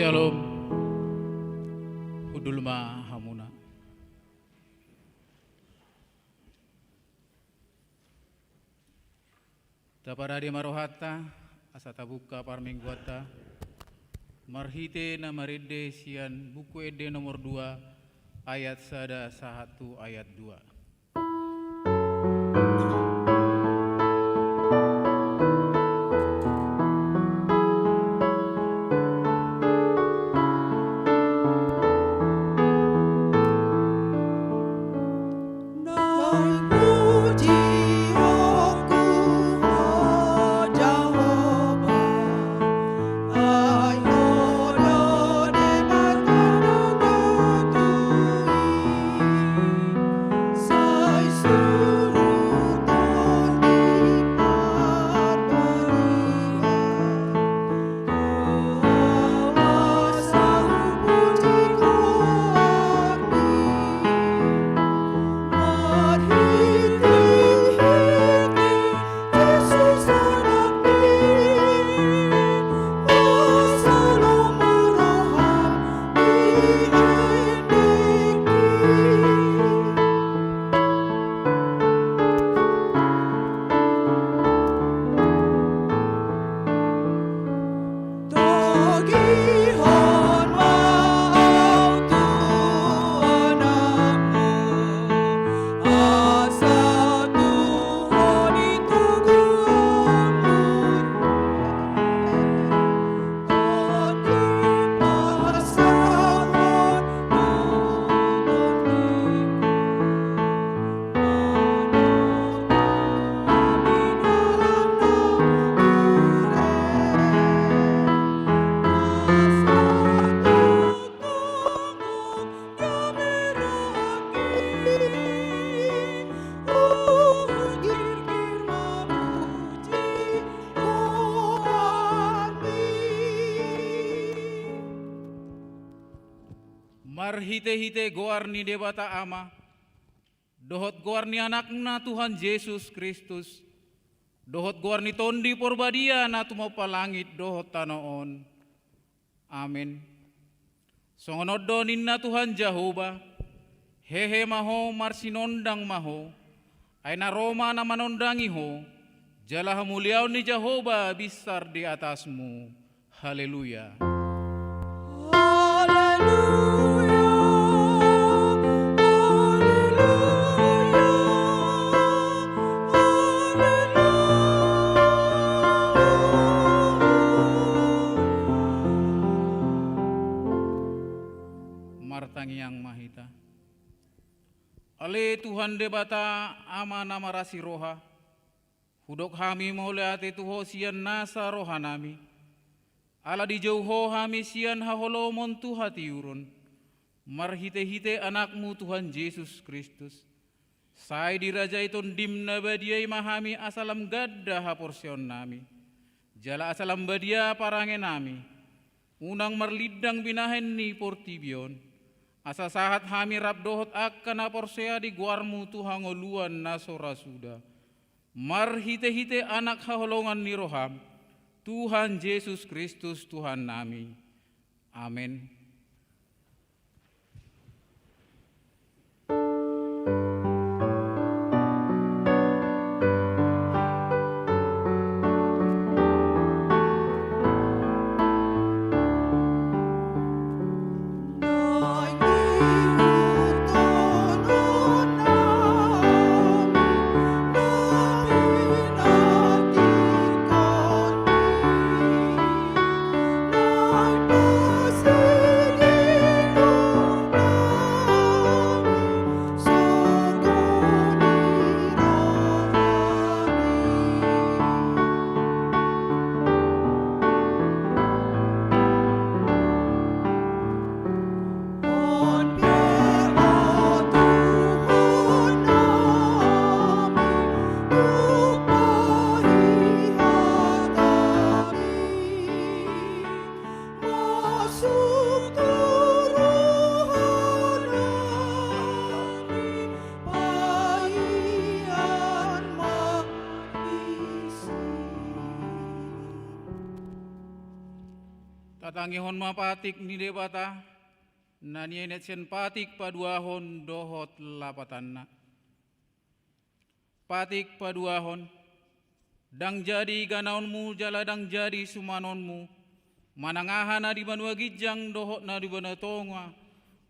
Shalom, hudulma hamuna. Taparadi marohata, asata buka parmingguata, marhite na maride sian buku ede nomor 2, ayat 1 ayat 2. Marhite-hite goarni debata ama, dohot goarni anakna Tuhan Yesus Kristus, dohot goarni tondi porbadia na tumopa langit dohot tanoon. Amin. Songonodo ninna Tuhan Jehovah, hehe maho marsinondang maho, ay na Roma na manondangi ho, jala hamuliaw ni Jehovah besar di atasmu. Haleluya. Martangiang mahita. Ale Tuhan debata ama nama rasi roha, hudok hami mauleate tuho sian nasa rohanami, ala di jauho hami sian haholomon tuhati urun, marhite-hite anakmu Tuhan Yesus Kristus, sai diraja iton dimna badiai mahami asalam gadda haporsion nami, jala asalam badia parangen nami, unang marlidang binahen ni portibion, asa sahat hami rabdohot akan aporsea di guarmu Tuhan ngoluan nasora suda. Marhite-hite anak haholongan ni roham, Tuhan Yesus Kristus Tuhan nami. Amin. Say Tatangihon mapatik ni debata, nanienet sen patik paduahon dohot lapatanna. Patik paduahon, dang jadi ganaonmu jala dang jadi sumanonmu, manangahana di banua gijang dohot na di bana tonga,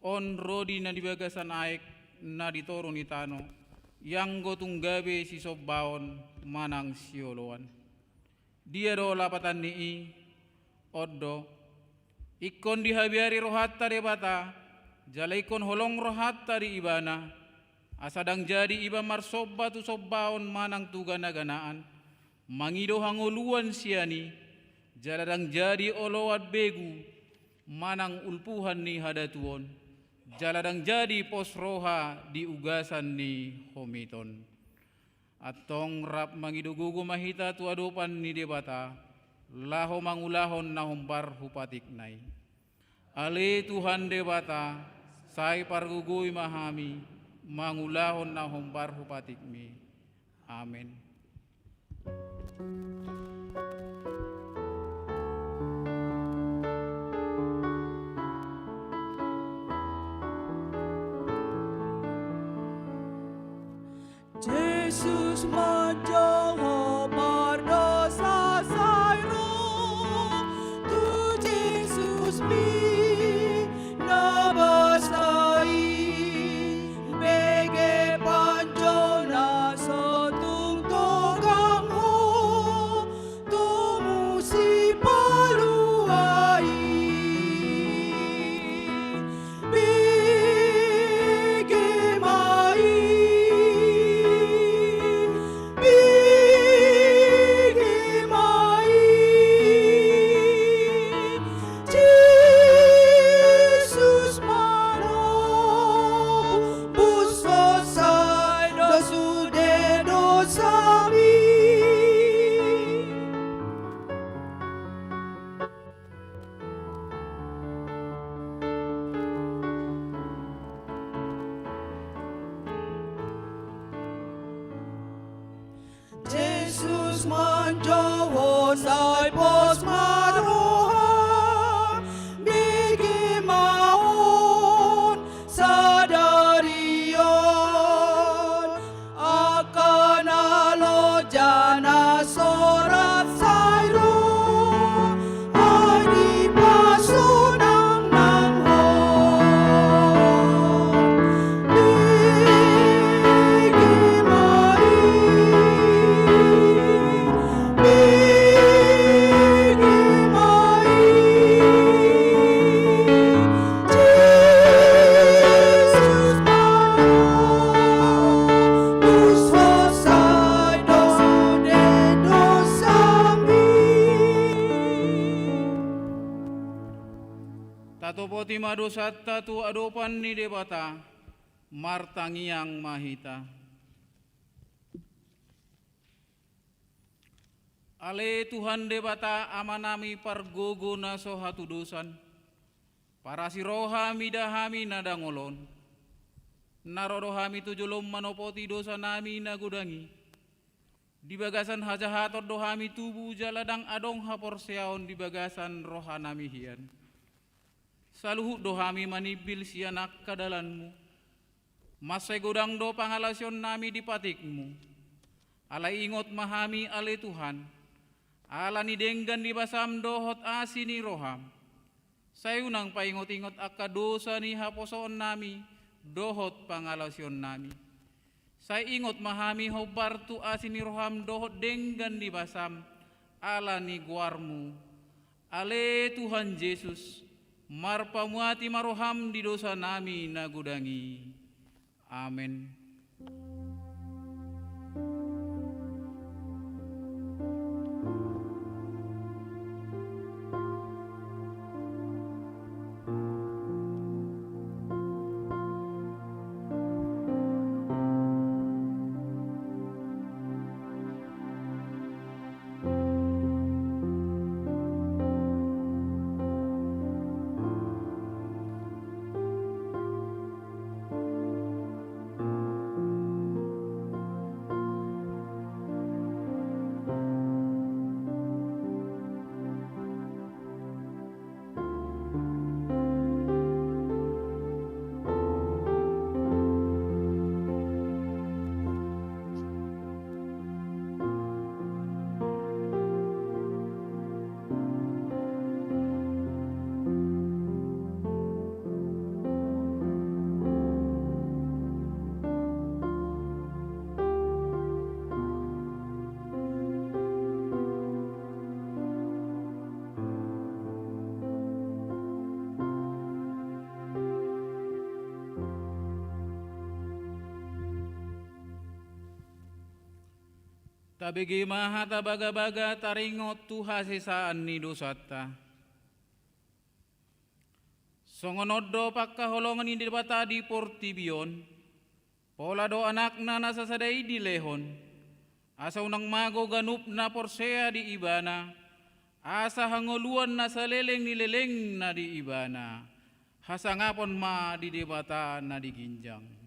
on rodi na di bagasan aek na di torun itano, yang gotung gabe si sobbaon manang sioloan. Dia do lapatan nii, oddo, ikon dihabiari rohatta debata, jala ikon holong rohatta di ibana, asadang jadi iba marsobba tu sobbaon manang tu gana-ganaan, mangido hangoluan siani, jala dang jadi olowat begu, manang ulpuhan ni hadatuon, jala dang jadi pos roha di ugasan ni homiton. Atong rap mangidugugu mahita tu adopan ni debata, laho mangulahon na humbar hupatik nai. Ale Tuhan debata, sai pargugui mahami, mangulahon na humbar hupatik mi. Amin. Yesus menjawab berdosa saya, tu Yesus mi nabasai, bege panjona sotung togang ho, tu musi paluai, bege mai. Jesus menjawab sai pos maroha, bigi maun sadarion, akan alo jana sorat sairo, adi pasunang nang ho, bigi mai. Tato poti madosat tatu adopan ni debata, martangiang mahita. Ale Tuhan debata amanami pargogo na sohatu dosan, para si rohami dahami nadangolon, narodohami tujulom manopoti dosa nami nagudangi, di bagasan hajahator dohami tubuh jaladang adong hapor seaon di bagasan rohanami hian. Saluhut dohami manibil sianak kadalanmu, masai godang do pangalasion nami di patikmu, alai ingot mahami ale Tuhan, ala ni denggan di basam dohot asini roham, sayunang paingot-ingot akka dosa ni haposoon nami, dohot pangalasion nami. Say ingot mahami hobar tu asini roham dohot denggan di basam, ala ni guarmu, ale Tuhan Yesus, marpamuati maroham di dosa nami nagudangi. Amin. Tabegi mahata baga-baga taringot tuha sesaan ni dosata. Songonoddo pakkaholongan ni debata di portibion. Pola do anak na nasasadai di lehon. Asa unang mago ganup na porsea di ibana. Asa hangoluan na sa leleng ni leleng na di ibana. Hasangapon ma di debata na di ginjang.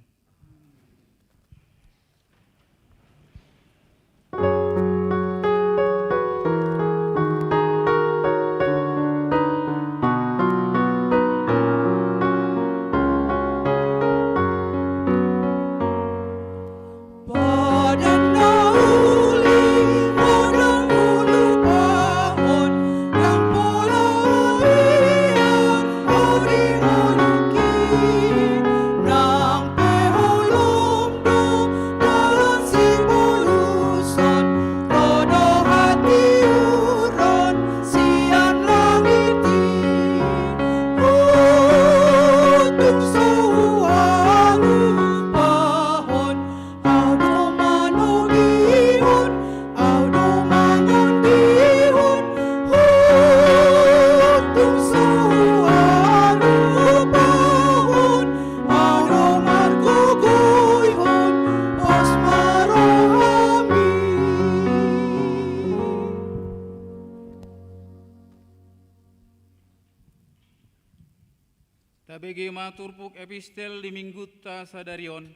Tabegi maturpuk epistel di mingguta sadarion,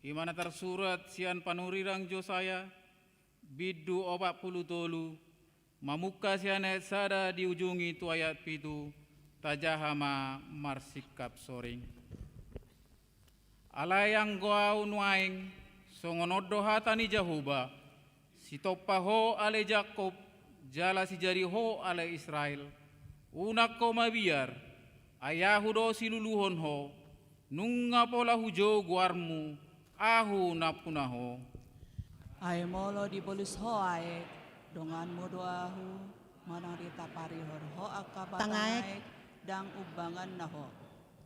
di mana tersurat sian panurirang Josaya, bidu 40 mamuka sian ayat sada di ujungi tu ayat pitu, tajahama marsikap soring. Alayang goau nuaing, songonodo hatani Jahuba, si topaho ale Jakob, jala si jariho ale Israel, unak ko mabiar, ayahudo siluluhon ho, nunga pola hujo guarmu, ahu napunaho. Ay molo di bolis ho ay, donganmu doahu, manang ditapari ho akabatangay, dang ubangan na ho.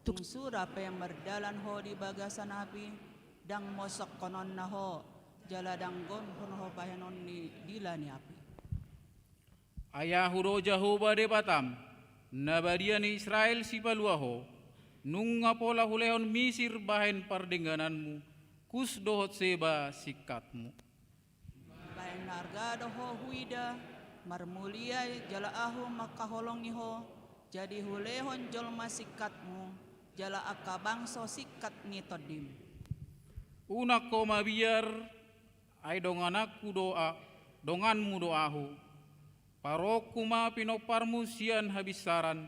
Tungsura pa yang berdalan ho di bagasan api, dang mosok konon na ho, jala danggon ho bahanon ni dila ni api. Ayahudo Jahuba de Batam, nabadia ni Israel si paluaho, nunga pola hulehon misir bahen pardenggananmu, kus dohot seba sikatmu. Bahen nargado ho huida, marmulia jala ahu makaholongi ho, jadi hulehon jolma sikatmu, jala akabangso sikat ni todim. Unak ko mabiar, ay donganakku doa, donganmu doahu. Parokuma pinoparmu sian habisaran,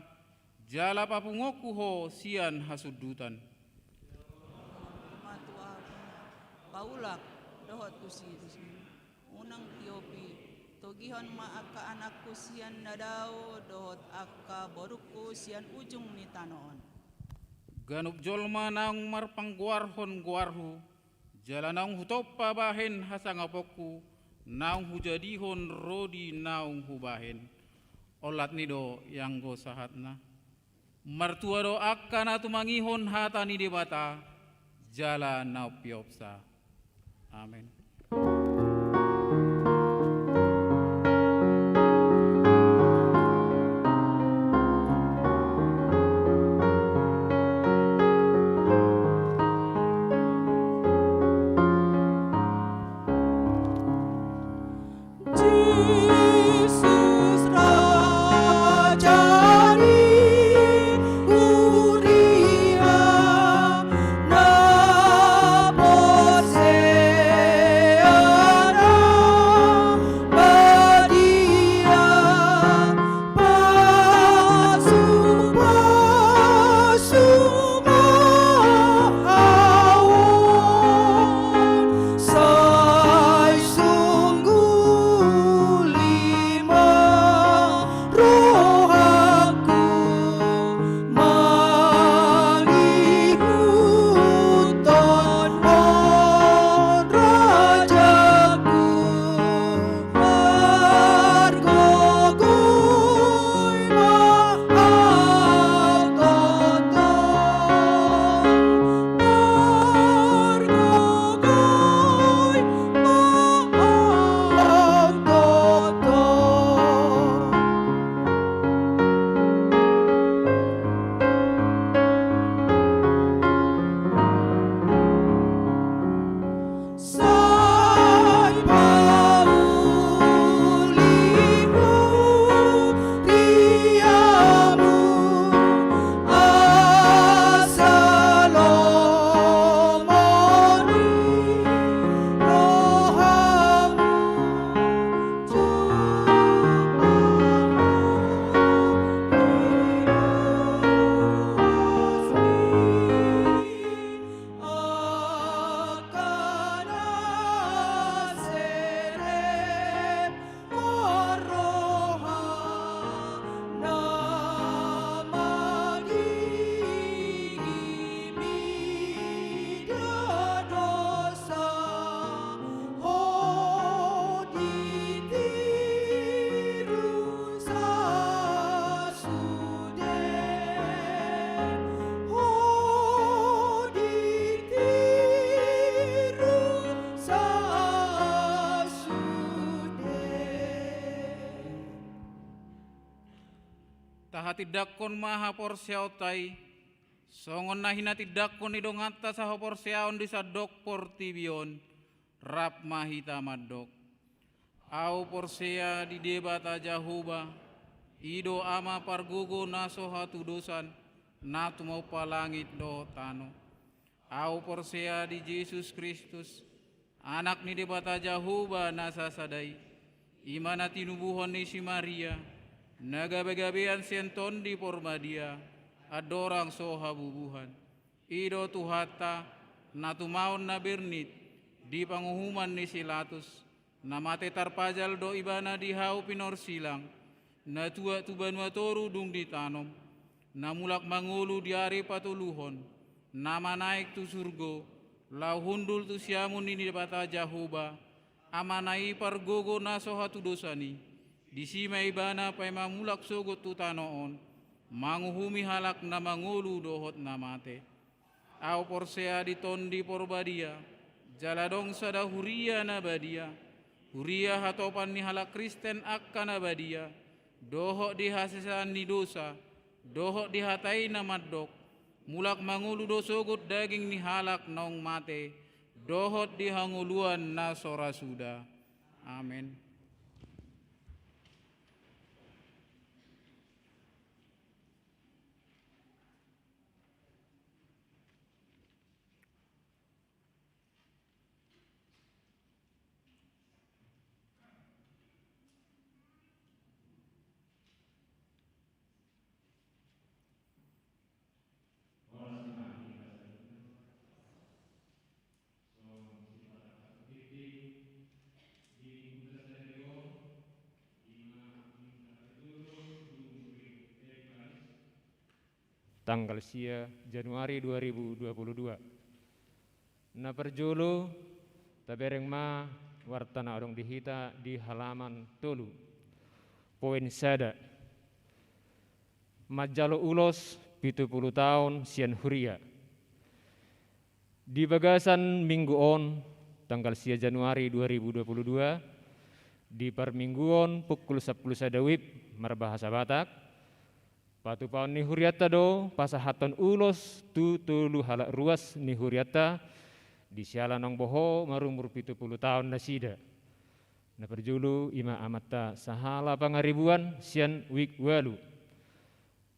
jala papungoku ho sian hasudutan. Paulak dohot tusi unang tiopi, togihon ma aka anakku sian nadao, dohot aka boruku sian ujung ni tanoon. Ganup jolma naung marpangguarhon guarhu, jala naung hutopa bahen hasangapoku, naung hujadihon rodi naung hubahen. Olat nido yang go sahatna. Martua do akana tumangihon hata ni debata, jala nau piopsa. Amin. Uriah na pose tahatidakkon maha porsiautai, songon nahina tidakkon idong atta saho porsiaon di sadok portibion, rap mahita madok. Au porsea di debata jahuba, ido ama pargogo naso hatu dosan, natu mau palangit do tano. Au porsea di Yesus Kristus, anak ni debata jahuba nasa sadai, imana tinubuhon ni si Maria, nagabe-gabean senton di pormadia, adorang soha bubuhan. Ido tuhata, natu maun na bernit, di panguhuman ni silatus, namate tarpajal do ibana di hau pinor silang, na tua tubanua toru dung ditanom, na mulak mangulu di ari patuluhon, nama naik tu surgo, lau hundul tu siamun ini debata jahuba, amanai pargogo naso hatu dosani, disima ibana pai mamulak sogot tu tanoon, manguhumi halak na mangulu dohot namate. Au porsea di tondi porbadia, jaladong sada huria na badia, huria hatopan ni halak Kristen akka na badia, dohok di hasisan ni dosa, dohok di hatai na maddok, mulak mangulu dosogot daging ni halak naong mate, dohot di hanguluan na sora suda. Amin. Tanggal sia Januari 2022. Na perjolo tabereng ma wartana adong dihita di halaman tolu. Poin sada. Majalo ulos 70 tahun sian huria. Di bagasan minggu on tanggal sia Januari 2022 di permingguon pukul 10 sadawib marbahasa Batak. Patu paun ni huriata do pasahaton ulos tu tulu halak ruas ni huriata di sialan nong boho marumur 70 tahun nasida. Na perjulu ima amata sahala pangaribuan sian wik walu.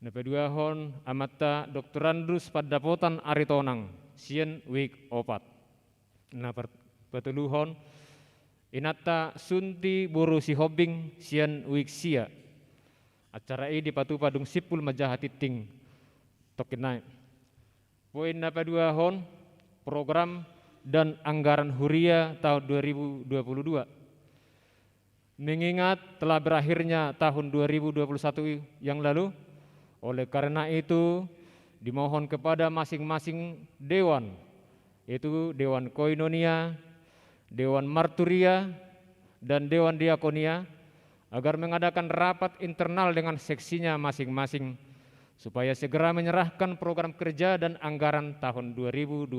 Na peduahon amata doktorandus padapotan aritonang sian wik opat. Na petuluhon inata sunti boru si hobing sian wik sia. Acara ini dipatu padung sipul majahati ting tokenai. Poin napa dua hon program dan anggaran huria tahun 2022. Mengingat telah berakhirnya tahun 2021 yang lalu, oleh karena itu dimohon kepada masing-masing dewan, yaitu Dewan Koinonia, Dewan Marturia, dan Dewan Diakonia, agar mengadakan rapat internal dengan seksinya masing-masing supaya segera menyerahkan program kerja dan anggaran tahun 2022.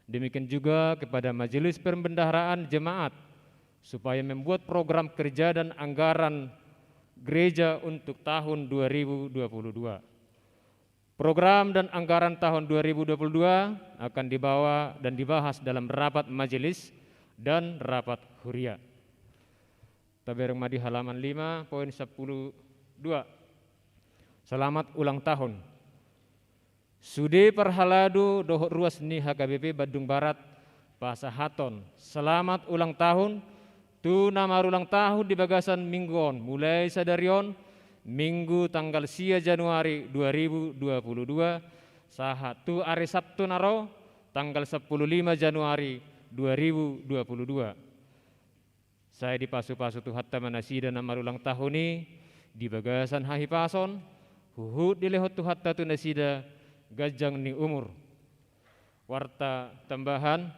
Demikian juga kepada Majelis Perbendaharaan Jemaat supaya membuat program kerja dan anggaran gereja untuk tahun 2022. Program dan anggaran tahun 2022 akan dibawa dan dibahas dalam rapat majelis dan rapat huria. Tabereng di halaman 5 poin 12. Selamat ulang tahun. Sude perhaladu dohot ruas ni HKBP Bandung Barat pasahaton. Selamat ulang tahun. Tu nama ulang tahun di bagasan mingguon mulai sadarion minggu tanggal sia Januari 2022 sahat tu hari Sabtu naro tanggal 15 Januari 2022. Saya dipasu-pasu tu hatta manasida nama ulang tahun ini di bagasan hahipason huhut dilehot tu hatta tu nasida gajang ni umur. Warta tambahan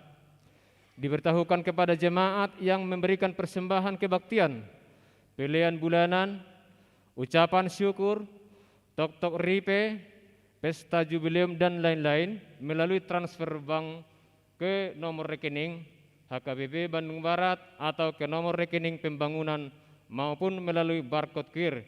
diberitahukan kepada jemaat yang memberikan persembahan kebaktian, pilihan bulanan, ucapan syukur, tok-tok ripe, pesta jubileum dan lain-lain melalui transfer bank ke nomor rekening HKBP Bandung Barat atau ke nomor rekening pembangunan maupun melalui barcode QR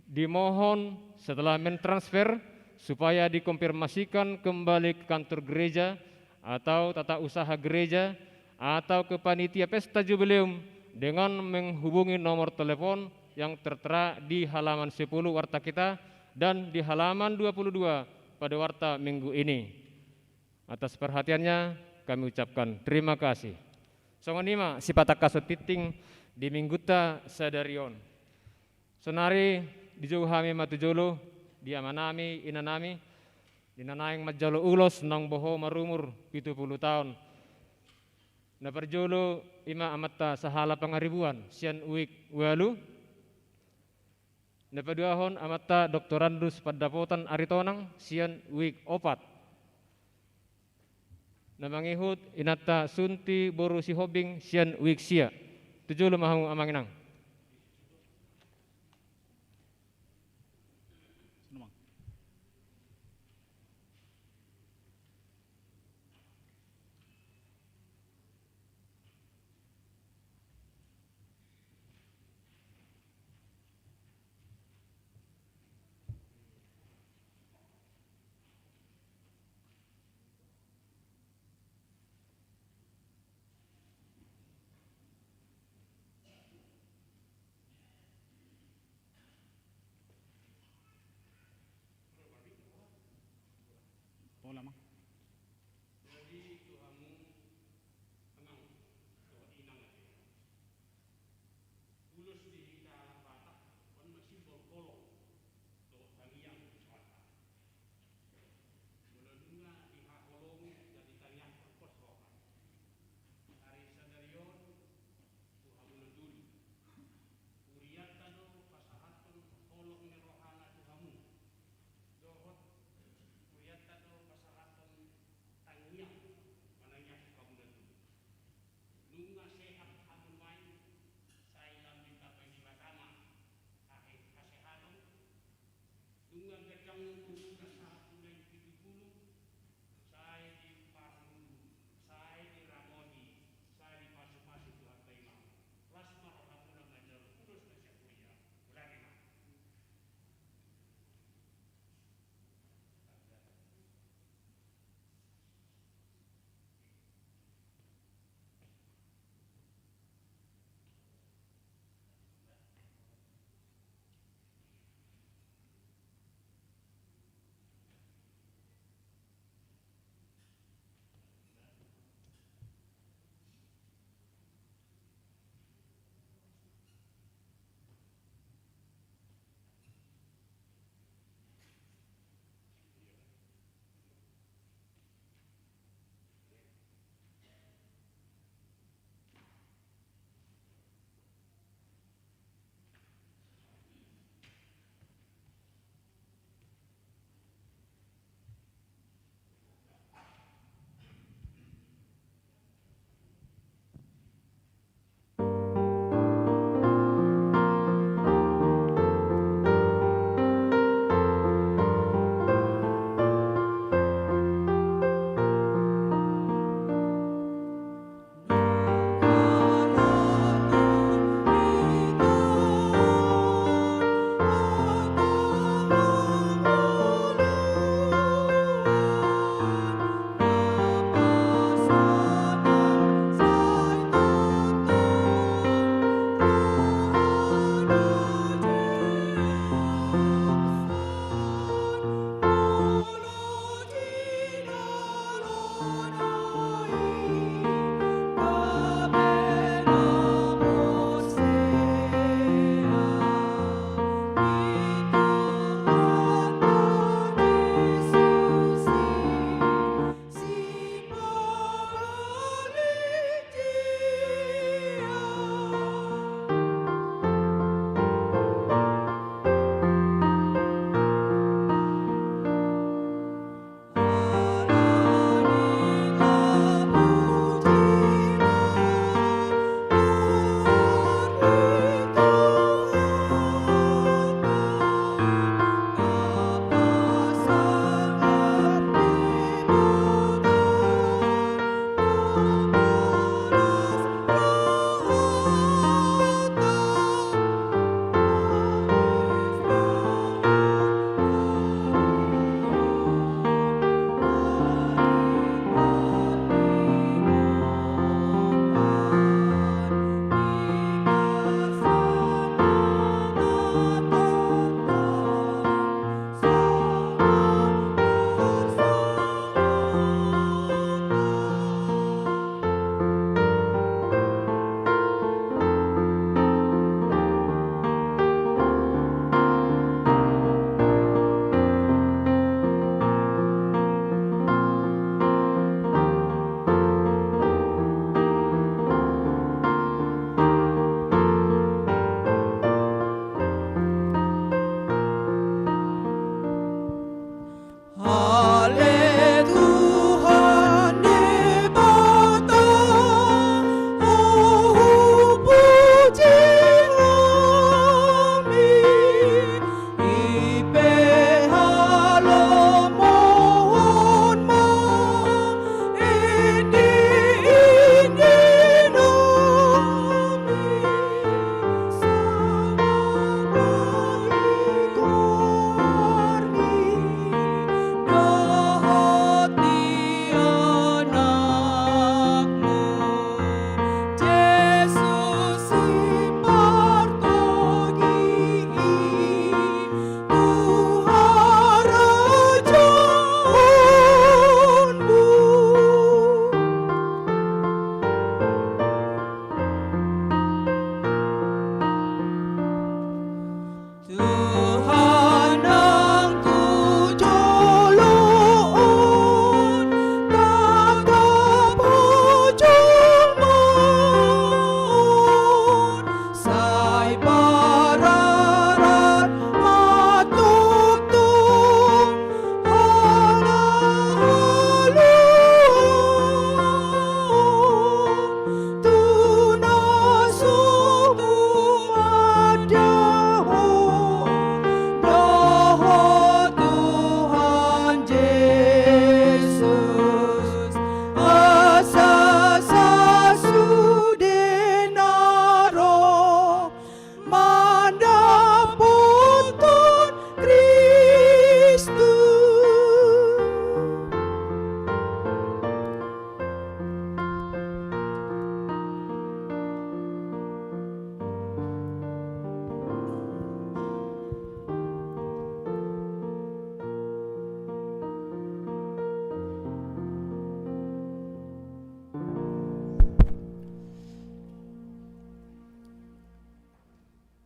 dimohon setelah mentransfer supaya dikonfirmasikan kembali ke kantor gereja atau tata usaha gereja atau ke panitia pesta jubileum dengan menghubungi nomor telepon yang tertera di halaman 10 warta kita dan di halaman 22 pada warta minggu ini. Atas perhatiannya kami ucapkan terima kasih. Songonima sipata kasut titing di mingguta sadarion. Sonari di jauh kami matujolo di amanami inanami dinanaing majalo ulos nang boho marumur 70 tahun. Na perjolo ima amata sahala pangaribuan sian uik walu. Na paduahon amata doktorandus padapotan aritonang sian uik opat. Na mangihut inata sunti boru si hobing sian uik sia. Tujulo mahu amanginang. Sino mang?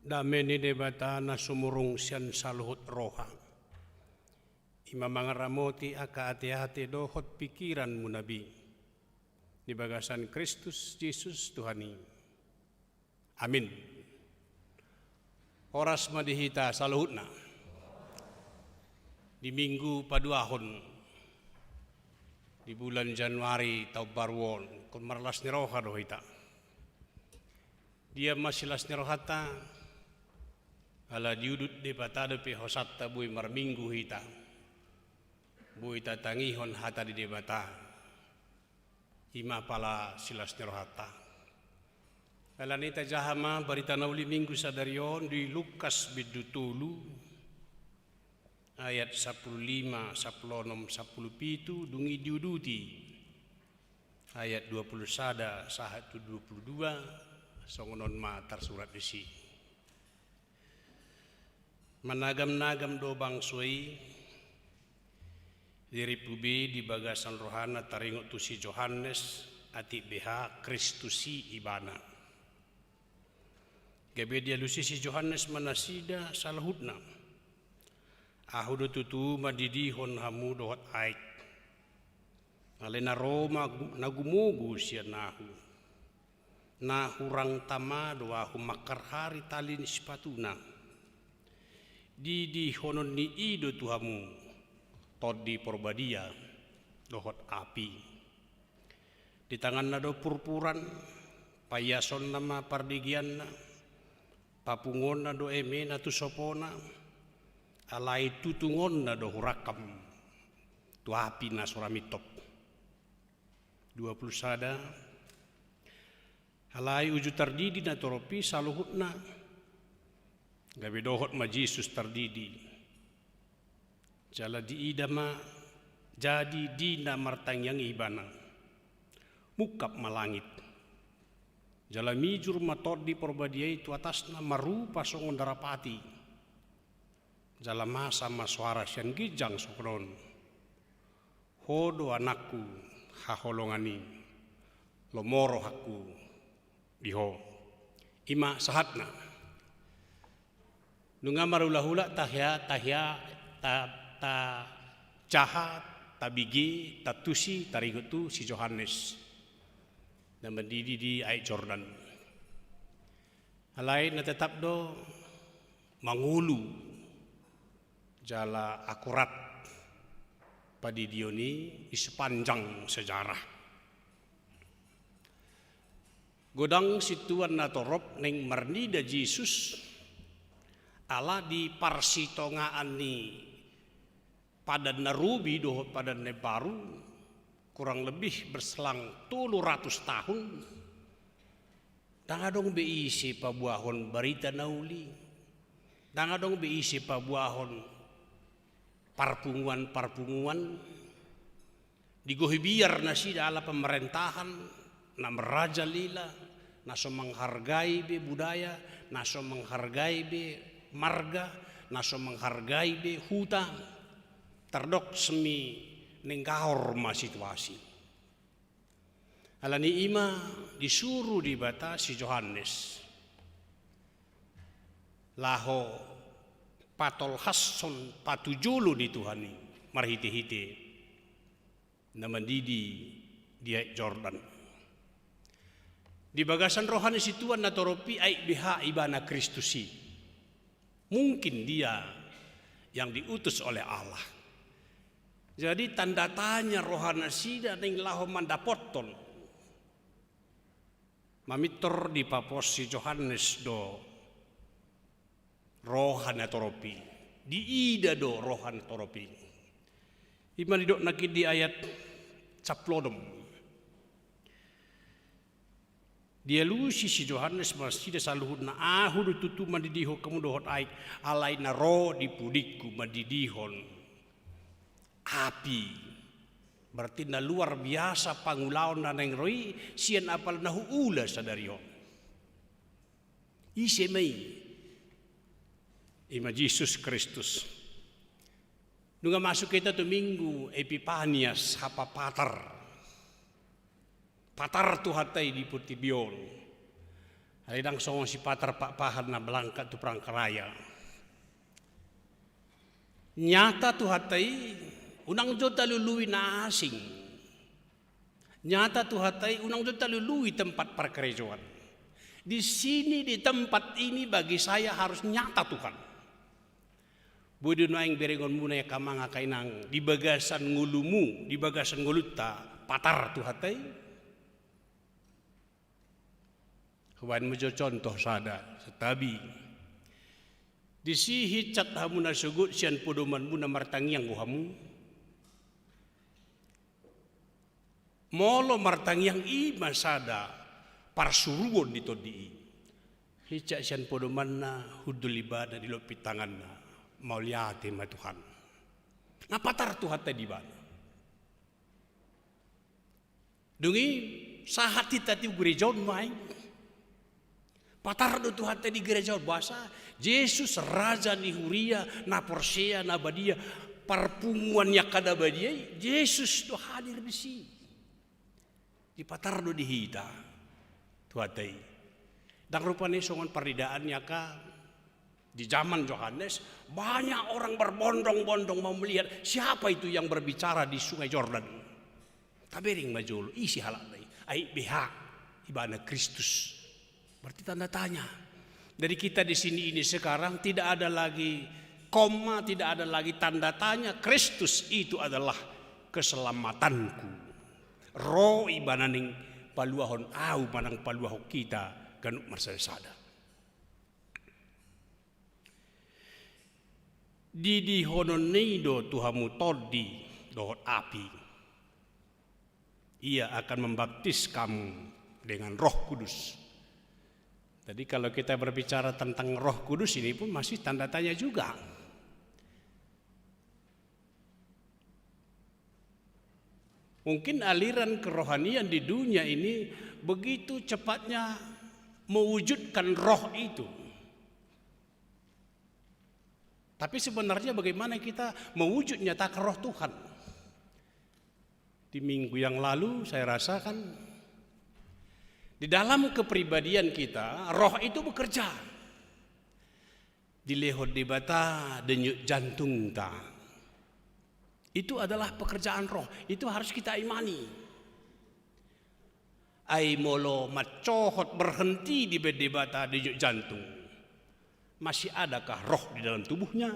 Dame ni debata na sumurong siyan saluhut roha. Ima mga ramoti aka hati-hati dohot pikiran mo nabi. Di bagasan Kristus Jesus Tuhani. Amin. Oras madihita saluhut na. Di minggu paduahon. Di bulan Januari tau barwon. Kung marlas ni roha dohita. Dia masilas ni rohata. Ala diudut de patado pe hosatta bui marminggu hita. Bui tatangihon hata di debata. Ima pala silas ni rohata. Ala nita jahama barita nauli minggu sadarion di Lukas bidutulu ayat 15, 16, 17 dungi diuduti ayat 20 sada sahat 22 songonon ma tersurat di si managam-nagam dobang suai diri pubi di bagasan rohana taringot tu si Johannes ati BH Kristusi ibana gabe dia lusi si Johannes manasida salahudna ahudo tutu madidihon hamu dohot aik alena Roma nagumugu siya nahu hurang tama doa humakar hari talin sepatuna didihonon ni ido tuhamu todi porbadia dohot api di tangan nado purpuran payason nama pardigian papungon nado eme natu sopona alai tutungon na do hurakam tu api na suramitop 20 sada alai uju tardidi na toropi saluhut na gabe dohot ma Jesus tardidi jala di idama jadi dina martang yang ibana mukap malangit jala mijur matod di porbadiai tu atas na marupa songon darapati Jalama sama suara sian gijang sokron hodo anakku haholongani lomoro haku diho ima sahatna nunga marula-hula tahya ta jahat tabigi tatusi tarigutu si Johannes dan mendidi di Air Jordan alai na tetap do mangulu jala akurat padi dioni di sepanjang sejarah. Godang situan na torop neng marnida Jesus ala di parsitongaan ni padan narubi dohot padan ne baru kurang lebih berselang 300 tahun. Dangadong beisi pabuahon barita nauli. Dangadong beisi pabuahon parpunguan digohi biar nasi ala pemerintahan na meraja lila naso menghargai be budaya naso menghargai be marga naso menghargai be hutang terdok semi nenggahor ma situasi alani ima disuruh dibatasi Johannes laho patol hasson patujulu di Tuhani marhiti-hiti namandidi dia Jordan di bagasan rohani situan natoropi aik BH ibana Kristusi mungkin dia yang diutus oleh Allah jadi tanda tanya rohana sida ning laho mandapoton mamitor di papos si Johannes do rohan toropi di ida do rohan toropi iman didok nakid di ayat caplodom dia lusi si Johannes masih saluhud na ahudu tutu mandidiho kamu dohot aik alai na ro di pudikku mandidihon api berarti na luar biasa pangulaon na neng roi sian apal nahu ula sadarion isemai Ima Yesus Kristus. Nunga masuk kita tu minggu Epipanias hapa patar tu hatai di putibion. Alidang song si patar pak pahan na belangkat tu perang keraya. Nyata tu hatai unang jota lului na asing. Nyata tu hatai unang jota lului tempat perkerjaan. Di sini di tempat ini bagi saya harus nyata Tuhan. Bodoh naing berengon muna ya kamanga kainang di bagasan ngulumu, di bagasan nguluta patar tu hatai. Kawan mejo contoh sada setabi disihi cat hamu na sugut sian podoman mu na martangiang hamu molo martangiang ima sada parsuruon dito di hicak sian podoman na hudul ibadah di lopi tangan na mauliate ma Tuhan na patar Tuhan tadi bana dungi sahati tati gerejon main patar do Tuhan tadi gereja bahasa Yesus raja ni huria na porsea na badia parpunguan yak kada badia Yesus do hadir di sini di patar do dihita Tuhan tadi dan rupanya songon perdidaan ka di zaman Yohanes banyak orang berbondong-bondong mau melihat siapa itu yang berbicara di sungai Jordan tabering majul isi halak ai behak ibana Kristus. Berarti tanda tanya. Dari kita di sini ini sekarang tidak ada lagi koma, tidak ada lagi tanda tanya. Kristus itu adalah keselamatanku. Roh ibananing paluahon au manang paluaho kita ganuk marsada. Didi hononido Tuhamu todi dohot api. Ia akan membaptis kamu dengan Roh Kudus. Jadi kalau kita berbicara tentang Roh Kudus ini pun masih tanda tanya juga. Mungkin aliran kerohanian di dunia ini begitu cepatnya mewujudkan roh itu. Tapi sebenarnya bagaimana kita mewujud nyatakan roh Tuhan? Di minggu yang lalu saya rasakan di dalam kepribadian kita, roh itu bekerja. Di lehot debata denyut jantung ta. Itu adalah pekerjaan roh. Itu harus kita imani. Ai molo macohot berhenti di debata denyut jantung. Masih adakah roh di dalam tubuhnya?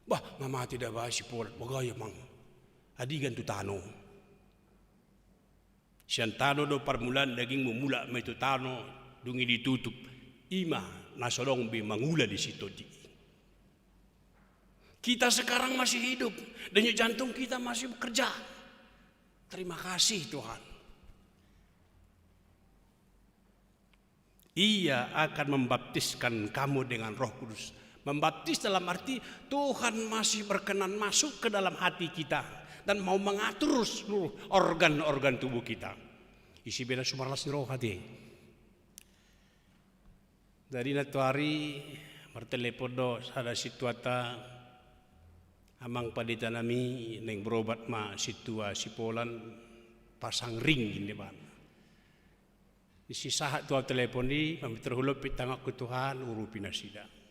Bah, mama tidak bahas polat bagaya mang. Adigan tu tano. Sian tano do permulaan daging memula itu tano dungi ditutup ima nasolong be mangula di situ di. Kita sekarang masih hidup denyut jantung kita masih bekerja. Terima kasih Tuhan. Ia akan membaptiskan kamu dengan Roh Kudus. Membaptis dalam arti Tuhan masih berkenan masuk ke dalam hati kita dan mau mengatur seluruh organ-organ tubuh kita. Isi beda sumarlas roh hati. Dari natuari bertelepon do ada situata amang padita nami neng berobat ma situa sipolan pasang ring ini ban. Isi sahat tua telepon di terhulup pitangak ke Tuhan urupi nasida.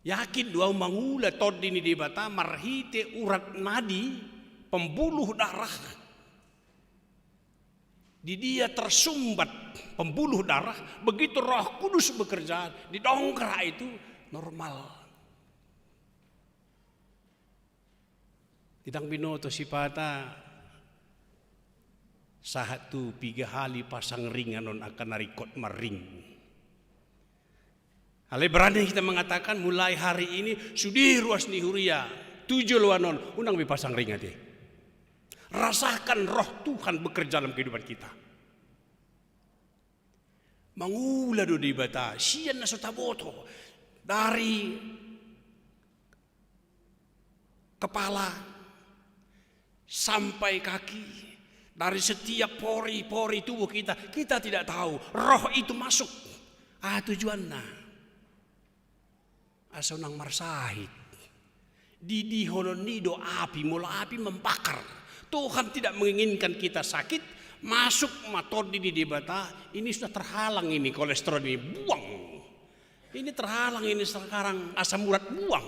Yakin dua mangula tod ini di bata marhite urat nadi pembuluh darah. Di dia tersumbat pembuluh darah, begitu Roh Kudus bekerja di dongkrak itu normal. Tidang binoto sipata sahat tu 3 hali pasang ring anon akan narikot maring. Ale berani kita mengatakan mulai hari ini sudi ruas ni huria 7 luanon unang pasang ring ati. Rasakan roh Tuhan bekerja dalam kehidupan kita. Mangula do di bata sian na sotaboto dari kepala sampai kaki, dari setiap pori-pori tubuh kita tidak tahu roh itu masuk. Tujuannya asal nang marsahit didi hononido api mula api membakar. Tuhan tidak menginginkan kita sakit, Masuk matod di bata, ini sudah terhalang ini kolesterol ini, buang. Ini terhalang ini sekarang asam urat, buang.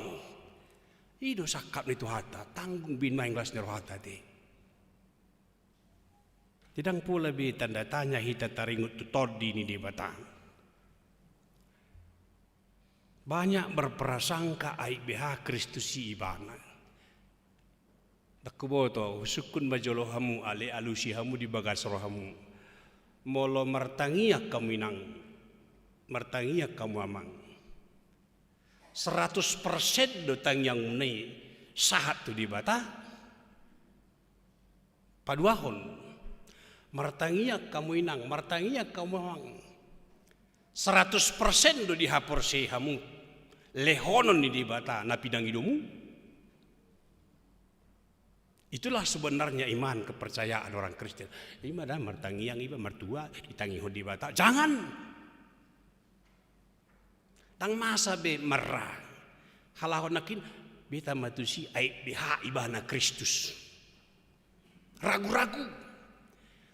Ido sakap itu hata, tanggung bin main gelas nero hata ti. Tidak pula bi tanda tanya hita taringut tu todi ini di bata. Banyak berprasangka aib BH Kristus si ibana. Dakuboto sukun majolo hamu ale alusi hamu di bagas rohamu. Molo martangiak kamu inang, martangiak kamu amang. 100% dotang yang menai sahat tu di bata. Paduahon, martangiak kamu inang, martangiak kamu amang. 100% do dihapor si hamu lehonon di bata na pidang hidumu. Itulah sebenarnya iman kepercayaan orang Kristen. Ima dah martangi yang iba mertua ditangi hodi bata. Jangan. Tang masa be merah. Halahon nakin beta matusi aib biha ibana Kristus. Ragu-ragu.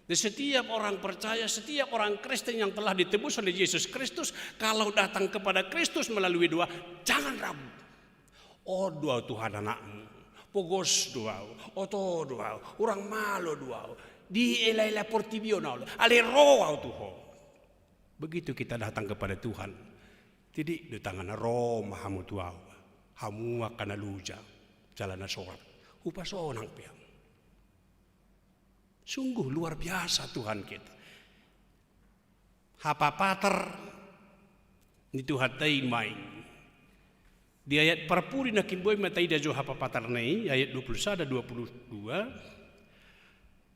Dan setiap orang percaya, setiap orang Kristen yang telah ditebus oleh Yesus Kristus, kalau datang kepada Kristus melalui doa, jangan ragu. Oh doa Tuhan anakmu. Pogos doa, oto doa, orang malo doa, di ela portibional, ale roa tuho. Begitu kita datang kepada Tuhan, tidak di tangan roh mahamu tuau, hamu akan aluja, jalan sorat, upas onang piang. Sungguh luar biasa Tuhan kita. Hapa pater, itu hatai main. Di ayat parpuri nakin boy matai da jo hapa patarnai ayat 21 22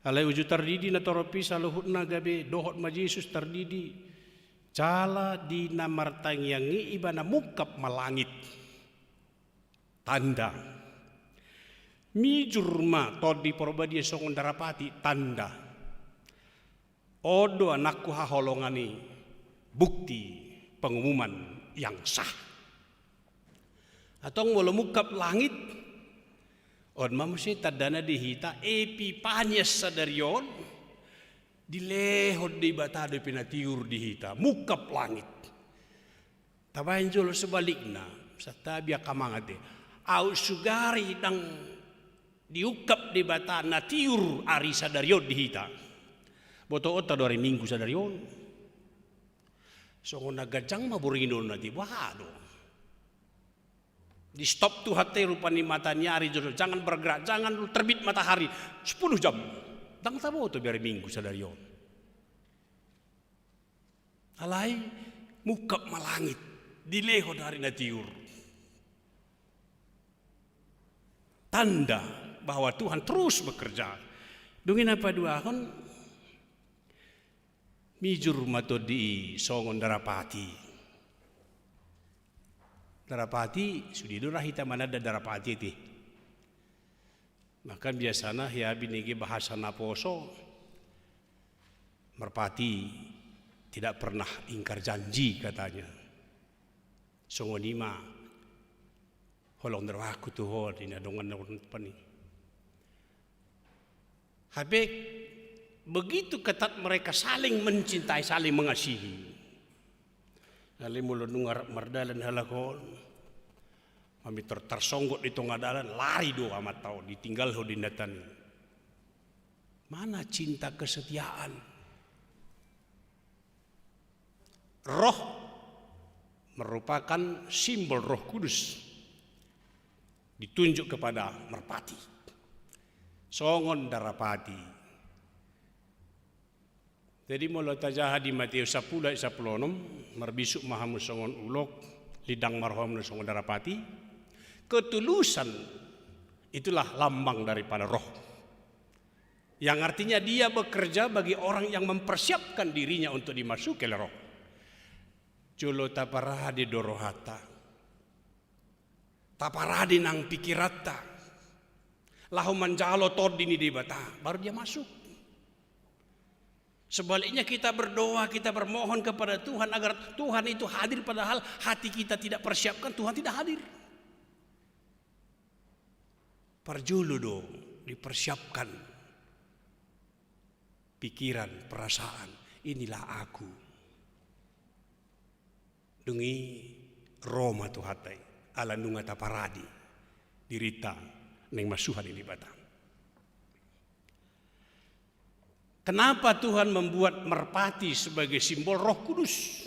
alai uju tardidi na toropi saluhut na gabe dohot ma Yesus tardidi cala di namartang yangi ibana mukap malangit tanda mi jurma todi porbadia songon darapati tanda odo anakku haholongani bukti pengumuman yang sah. Atau walau mukap langit, on mamusia tadana dihita epi panyes sadarion, dilehod di batado pinatiur dihita mukap langit. Tabain jolo sebaliknya, satabia kamangate, au sugari dang diukap di bata natiur ari sadarion dihita. Boto ota dari minggu sadarion. Songon nagajang maburingin nanti wahado. Di stop tuh hati rupani mata nyari jodoh. Jangan bergerak, jangan terbit matahari 10 jam. Dang tabo to biar minggu sadarion. Alai mukap malangit dileho dari natiur. Tanda bahwa Tuhan terus bekerja. Dungin apa dua kon mijur mato di songon darapati. Darapati sudah dulu rahita mana ada darapati ti. Maka biasanya ya binigi bahasa naposo merpati tidak pernah ingkar janji katanya. Songonima holong daraku tuh hol ini dongan pani. Habis begitu ketat mereka saling mencintai, saling mengasihi. Ali mulut nungar mardalan halakon, kami tersonggot di tengah dalan, lari doa amat tahu, ditinggal hodindatan. Mana cinta kesetiaan? Roh merupakan simbol Roh Kudus, ditunjuk kepada merpati, songon darapati. Jadi mulai tajah di Matius 10 ayat 16 merbisuk mahamu songon ulok lidang marhum songon darapati. Ketulusan itulah lambang daripada roh. Yang artinya dia bekerja bagi orang yang mempersiapkan dirinya untuk dimasuki oleh roh. Jolo taparadi dorohata. Taparadi nang pikirata. Lahu manjalo todini di bata, baru dia masuk. Sebaliknya kita berdoa, kita bermohon kepada Tuhan agar Tuhan itu hadir, padahal hati kita tidak persiapkan, Tuhan tidak hadir. Parjulu dong, dipersiapkan pikiran, perasaan, inilah aku. Dungi Roma tu hatai, ala nunga taparadi, dirita neng masuhan ini batang. Kenapa Tuhan membuat merpati sebagai simbol Roh Kudus?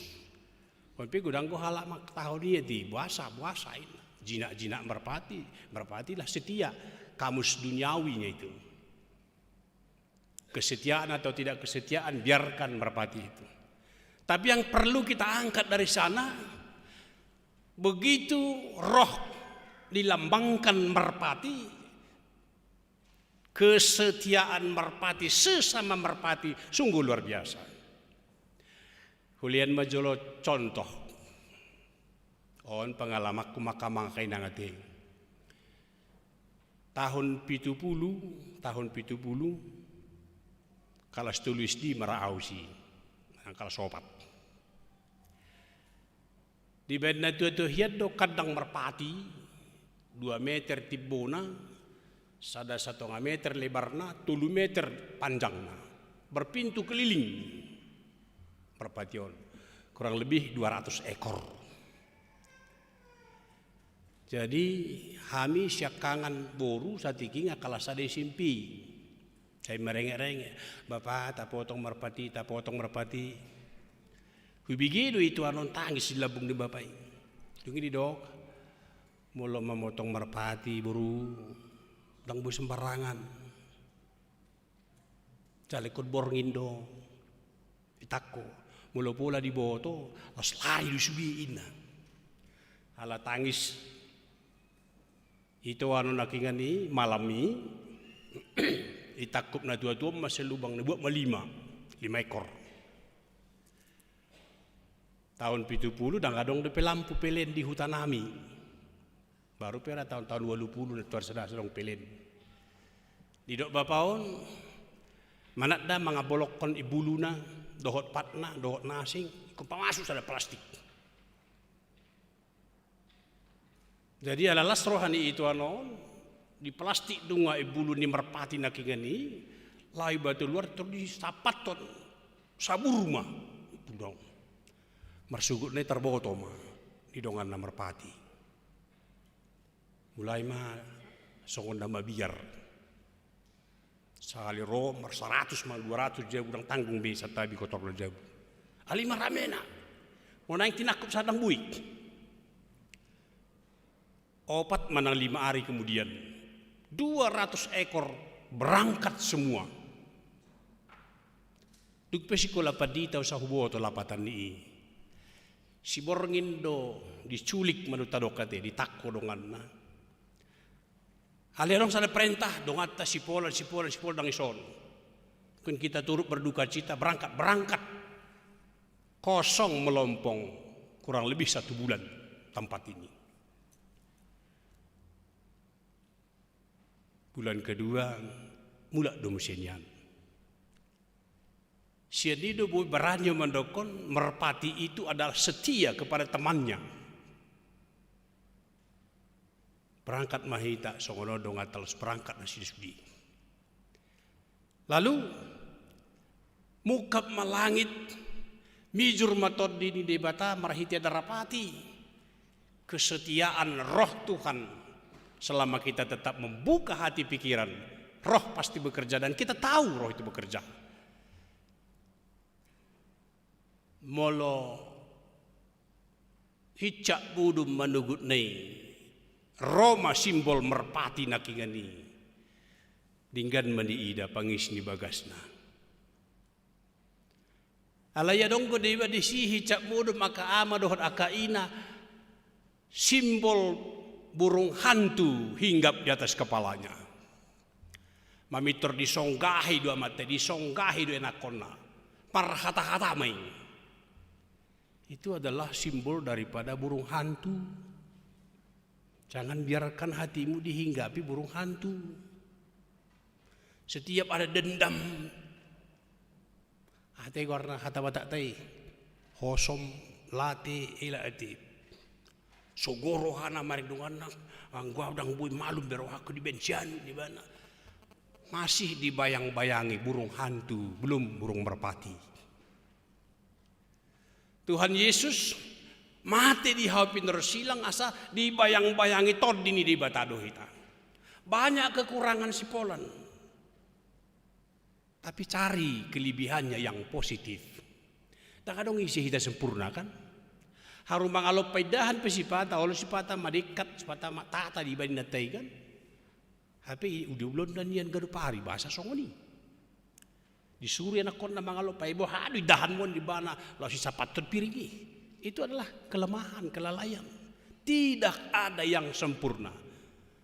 Tapi gudang ko halak mak tahu dia di buasain jinak merpati lah setia, kamus duniawinya itu. Kesetiaan atau tidak kesetiaan biarkan merpati itu. Tapi yang perlu kita angkat dari sana, begitu roh dilambangkan merpati, kesetiaan merpati sesama merpati sungguh luar biasa. Hulian majolo contoh on pengalamakku makamang kay nangating tahun 70 kalas tulis di maraausi kalas sopat di benda tu hiad do kadang merpati 2 meter tibona sada 1,5 meter lebarna 3 meter panjangna berpintu keliling merpation kurang lebih 200 ekor. Jadi kami siakangan boru satiki ngakala sade simpi. Saya merengek-rengek, Bapak tak potong merpati. Hubigido itu anon tangis di labung di Bapak. Dungi di dok, mula memotong merpati boru, dang bu sembarangan. Jalekot borngindo, itako. Mula pula di boto, las lari disubiin. Ala tangis itu anu nakingan ni malam ni itakup na tua-tua masih lubang ni buat 5 ekor. Tahun 70 dah ngadong de lampu pelen di hutan kami. Baru pera tahun 20 netuar sedang pelen. Di dok bapaon manat dah mangabolokkan ibuluna dohot patna, dohot nasing, kepamasuk sada plastik. Jadi alalas rohani itu anon di plastik dunga ibulu ni merpati nakingani lai batu luar terus sapaton sabur rumah dong. Marsugut ni terboto mah di dongan na merpati. Mulai mah songon nama biar. Sekali roh mar 100 mal 200 jauh udang tanggung bisa tabi kotor lo jauh. Alima ramena. Mau naik tinakup sadang buik. Opat manang 5 hari kemudian 200 ekor berangkat semua. Duk pesikola padita usahubo atau lapatan ni. Si borngindo diculik manutadokate ditakko donganna. Alerong sana perintah dong atas si pol dang ison. Kun kita turut berduka cita berangkat kosong melompong kurang lebih 1 bulan tempat ini. Bulan kedua mulak domusenian. Siadido boy beranyo mendokon merpati itu adalah setia kepada temannya. Berangkat mahita songono dong atas berangkat nasi sudi. Lalu mukap malangit mijur matod di debata marahiti darapati kesetiaan roh Tuhan selama kita tetap membuka hati pikiran roh pasti bekerja dan kita tahu roh itu bekerja. Molo hicak budum manugut nei Roma simbol merpati nakingani dinggan maniida pangis ni bagasna. Alaya donggo dewa disihi cak mudu maka ama dohot akaina simbol burung hantu hinggap di atas kepalanya. Mamitor disonggahi dua mata, disonggahi dua enakona, parhata-hata main. Itu adalah simbol daripada burung hantu. Jangan biarkan hatimu dihinggapi burung hantu. Setiap ada dendam, hati warna hata batak tai, hosom lati ila ati, sogoro hana maring dungan nak, anggua udang bui malum beroh aku di bensian di mana. masih dibayang-bayangi burung hantu, belum burung merpati. Tuhan Yesus mati di hapin silang asa dibayang-bayangi tod dini di batado hita. Banyak kekurangan si Polan. Tapi cari kelebihannya yang positif. Tak kadang isi hita sempurna kan? Harum mangalop paidahan pesipata, olo sipata madikat, sipata matata di bani natai kan? Tapi udah ulon dan yan garu pari bahasa songoni. Disuruh anak kon na mangalop paibo hadu dahan mon di bana lo si sapatut piringi. Itu adalah kelemahan, kelalaian. Tidak ada yang sempurna.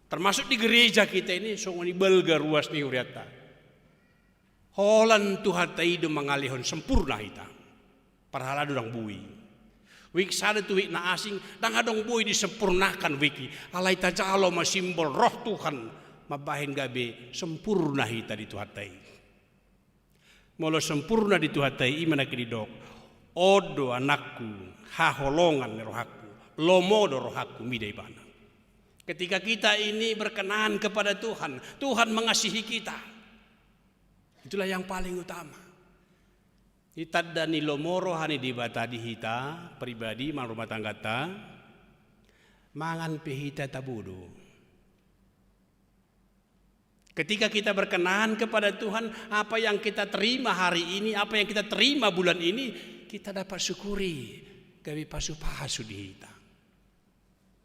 Termasuk di gereja kita ini songoni belga ruas ni uriata. Holan Tuhan taido mengalihon sempurna hita. Parhala durang bui. Wik sada tu wik na asing dang adong bui disempurnakan wiki. Alai tajalo ma simbol roh Tuhan mabahin gabe sempurna hita di Tuhan tai. Molo sempurna di Tuhan tai imana kididok. Odo anakku haholongan rohaku. Lomodo rohaku midai bana. Ketika kita ini berkenan kepada Tuhan, Tuhan mengasihi kita. Itulah yang paling utama. Itad dan ilomoro hani dibata di hita pribadi man rumah tangga ta mangan pihita tabudo. Ketika kita berkenan kepada Tuhan, apa yang kita terima hari ini, apa yang kita terima bulan ini, kita dapat syukuri gawi pasu-pasu di hita.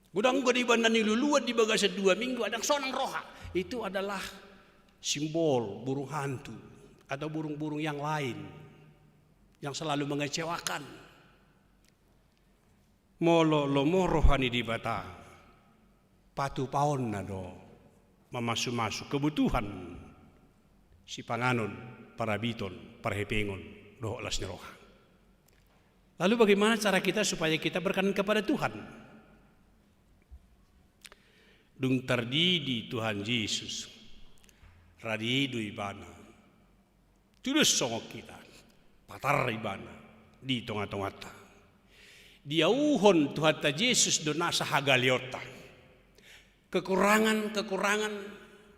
Gudang di bandar niluluan di bagasa 2 minggu ada sonang roha. Itu adalah simbol burung hantu atau burung-burung yang lain yang selalu mengecewakan. Molo lomo rohani di bata patu paon nado memasu-masu kebutuhan si panganon para biton para hepengon doh lasnya roha. Lalu bagaimana cara kita supaya kita berkenan kepada Tuhan? Dung terdidi Tuhan Yesus radidu ibana tulus songok kita patar ibana di tonga-tongata diauhon Tuhan ta Yesus donasa hagaliota kekurangan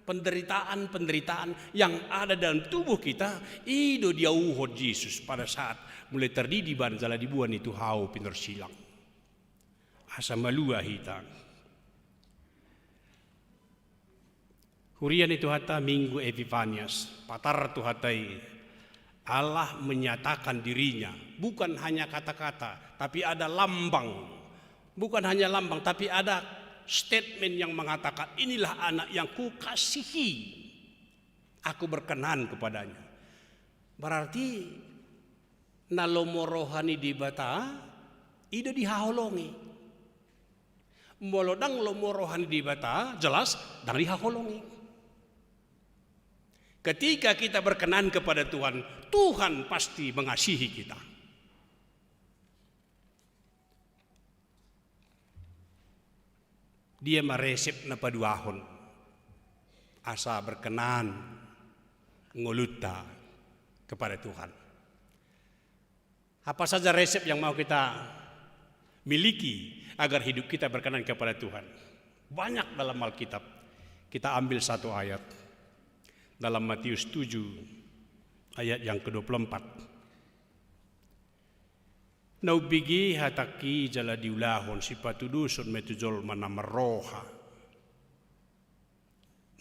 penderitaan yang ada dalam tubuh kita ido diauhon Yesus pada saat mulai terdidi ban jala dibuan itu hau pinor silang asa malua hita. Hurian itu hata minggu Epifanias, patar tu hatai Allah menyatakan dirinya, bukan hanya kata-kata, tapi ada lambang. Bukan hanya lambang, tapi ada statement yang mengatakan inilah anak yang kukasihi, aku berkenan kepadanya. Berarti nalomorohani di bata, ida dihaholongi. Molodang lomorohani di bata, jelas dang dihaholongi. Ketika kita berkenan kepada Tuhan, Tuhan pasti mengasihi kita. Dia meresep na paduahon. Asa berkenan ngoluta kepada Tuhan. Apa saja resep yang mau kita miliki agar hidup kita berkenan kepada Tuhan? Banyak dalam Alkitab. Kita ambil satu ayat. Dalam Matius 7 ayat yang ke-24. Naubigi hataki jala diulahon si patuduson metujol manamaroha.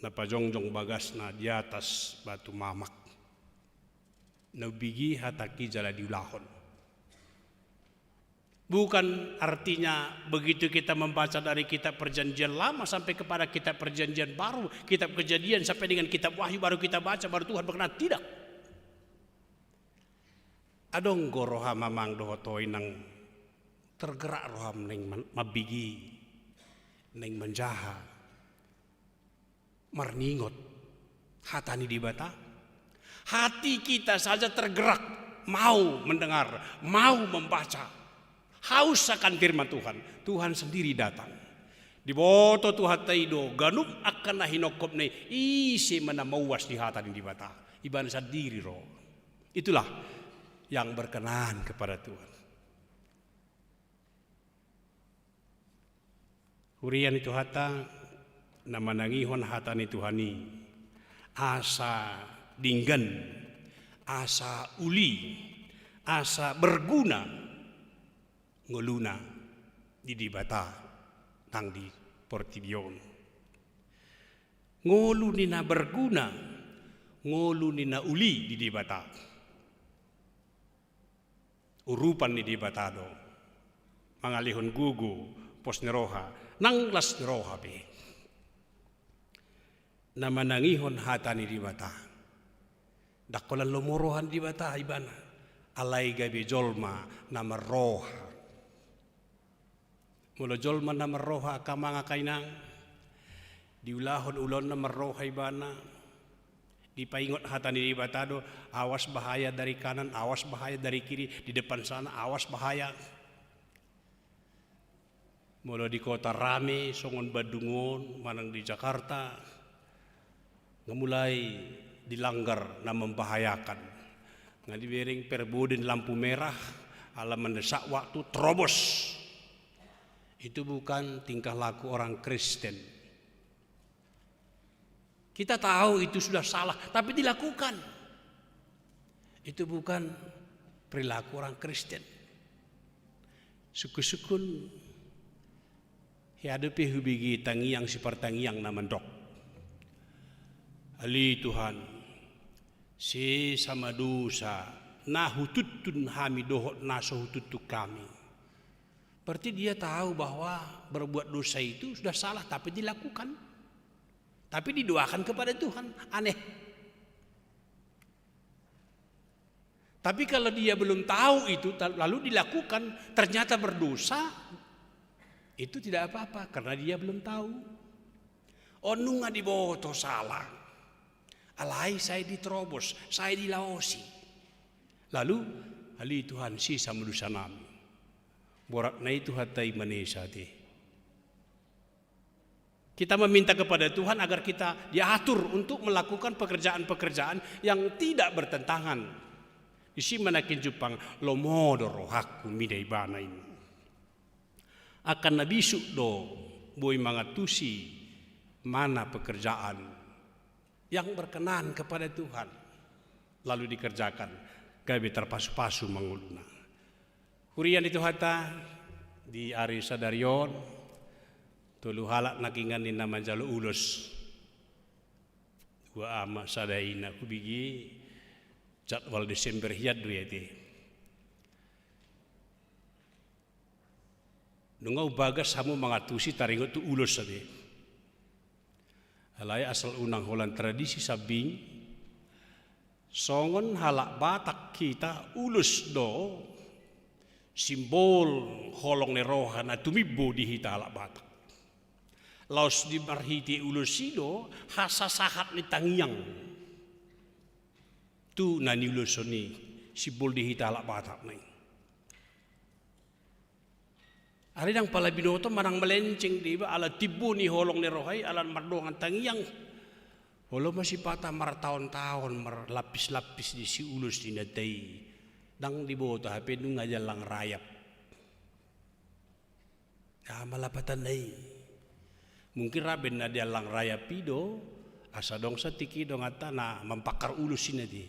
Napajongjong bagasna di atas batu mamak. Naubigi hataki jala diulahon. Bukan artinya begitu kita membaca dari kitab perjanjian lama sampai kepada kitab perjanjian baru, kitab kejadian sampai dengan kitab wahyu baru kita baca, baru Tuhan berkenan. Tidak. Adong goroha mamang dohotoi nang tergerak roham neng mabigi, neng menjaha, marningot, hatani dibata. Hati kita saja tergerak, mau mendengar, mau membaca. Haus akan firman Tuhan. Tuhan sendiri datang. Di boto Tuhan taido ganum akan nahinokop ne isi mana mawas di hatan di bata. Iban sadiri roh. Itulah yang berkenan kepada Tuhan. Hurian itu hata nama nangihon hatani Tuhani. asa dinggan, asa uli, asa berguna ngoluna di dibata tang di Portibion. Ngolu nina berguna, ngolu nina uli di dibata. Urupan di dibata do. Mangalihon gugu pos neroha, nanglas neroha be. Nama nangihon hata ni dibata. Dakolan lomorohan dibata ibana. Alai gabe jolma nama roha. Mula jolma nama roha kamanga kainang. Diulahon ulon nama roha ibana. Dipaingot hata ni batado, awas bahaya dari kanan, awas bahaya dari kiri, di depan sana awas bahaya. Mula di kota rame, songon Badungon, manang di Jakarta, ngemulai dilanggar na membahayakan. Ngadi bering perbuden lampu merah, ala mendesak waktu terobos. Itu bukan tingkah laku orang Kristen. Kita tahu itu sudah salah, tapi dilakukan. Itu bukan perilaku orang Kristen. Suku-sukun hiadepi hubigi tangiang sipartangiang namandok. Ali Tuhan, si sama dosa, nah hututun hami dohot naso hututu kami. Berarti dia tahu bahwa berbuat dosa itu sudah salah, tapi dilakukan. Tapi didoakan kepada Tuhan, aneh. Tapi kalau dia belum tahu itu, lalu dilakukan, ternyata berdosa, itu tidak apa-apa, karena dia belum tahu. Onunga diboto salah. Alai saya diterobos, saya dilaosi. Lalu, ali Tuhan si samudusa nami. Borak na itu hatai manesa te. Kita meminta kepada Tuhan agar kita diatur untuk melakukan pekerjaan-pekerjaan yang tidak bertentangan. Isi manakin Jepang lomodo rohaku midai bana ini. Akan nabisuk do boy mangatusi mana pekerjaan yang berkenan kepada Tuhan lalu dikerjakan gabe terpasu-pasu manguluna. Hurian itu hata di Ari Sadarion tulu halak nakingan ni nama jalo ulus. Wa ama sadaina kubigi jadwal Desember hiad dua ti. Nungau bagas hamu mangatusi taringot tu ulus sabi. Halai asal unang holan tradisi sabing songon halak Batak kita ulus do simbol holong ne rohana tumibo di hita halak Batak. Laos di marhiti ulusido hasa sahat ni tangiang tu nani ulusoni simbol di hita halak Batak nai. Ari dang pala binoto manang melenceng di ba ala tibu ni holong ni rohai ala mardongan tangiang. Holo masih patah mar tahun-tahun mar lapis-lapis di si ulus di natai. Dang di boto hape nung ngajalang rayap. Ya malapatan nai. Mungkin raben na dia lang rayap pido asa dong sa tiki dong ata na mempakar ulus ini di.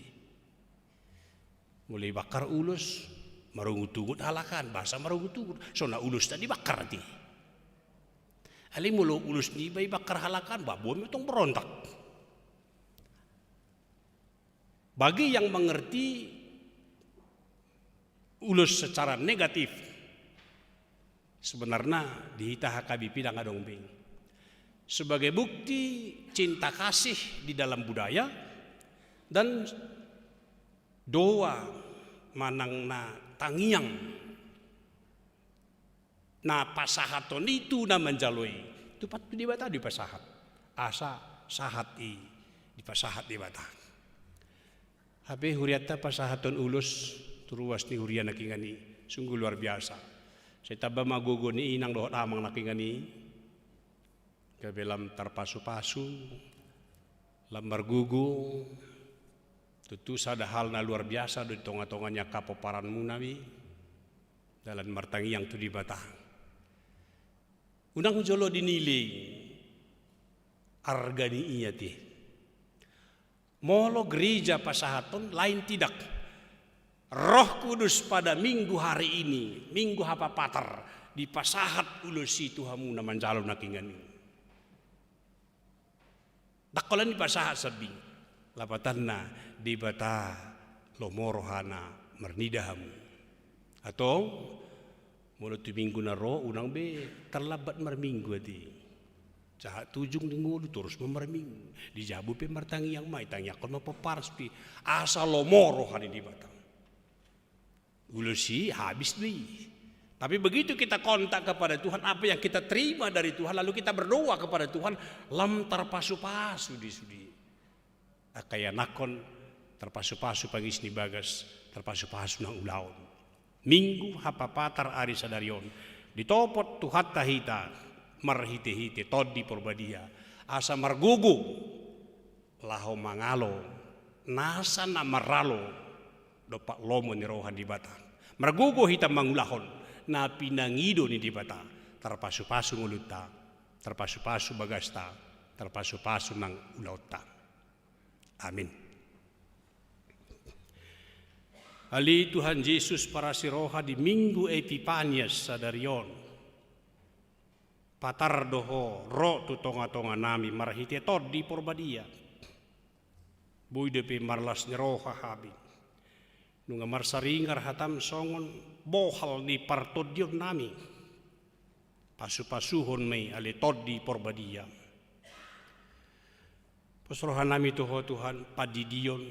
Mulai bakar ulus marungut-ungut halakan bahasa marungut-ungut so na ulus tadi bakar ti. Ali mulo ulus ni bay bakar halakan babon itong berontak. Bagi yang mengerti ulus secara negatif sebenarnya di hita HKBP dan adong bing. Sebagai bukti cinta kasih di dalam budaya dan doa manang na tangiang na pasahaton itu na menjalui itu patu di bata di pasahat asa sahat di pasahat di bata habe huriata pasahaton ulus turuas ni hurian nakingani sungguh luar biasa saya tabah magogo ni inang dohot amang nakingani kabelam terpasu-pasu lambar gugu tentu ada hal na luar biasa di tonga-tonganya kapoparan munawi dalam martangi yang tu di batang unang jolo dinilai argani iya ti Molo gereja pasahaton lain tidak. Roh Kudus pada minggu hari ini, minggu hapa patar, di pasahat ulusi Tuhamu na manjalo na kingani. Dakolan di pasahat sabing, lapatan na di bata lomorohana mernidahamu. Atau mulut minggu na roh unang be terlambat merminggu adi. Jahat tujung di ngulu terus memerming. Dijabu pe martangi yang mai tanya kon mapapars pi asal lomoro hari di batang. Ulusi habis nih. Tapi begitu kita kontak kepada Tuhan, apa yang kita terima dari Tuhan, lalu kita berdoa kepada Tuhan, lam terpasu-pasu di sudi. Kaya nakon terpasu-pasu pagi sini bagas, terpasu-pasu nang ulaon. Minggu hapapatar ari sadarion, ditopot Tuhan tahita. Marhite-hite todi porbadia asa margugu laho mangalo nasa na maralo dopak lomo ni rohan di bata margugu hita mangulahon na pinangido ni di bata terpasu-pasu nguluta terpasu-pasu bagasta terpasu-pasu nang ulauta. Amin. Ali Tuhan Yesus para siroha di minggu Epifanias sadarion patar doho ro tu tonga-tonga nami marhiti tod di porbadia bui depe marlas neroha habi nunga marsaringar hatam songon bohal di partodion nami pasu-pasuhon mei ale tod di porbadia pasrohan nami toho Tuhan padidion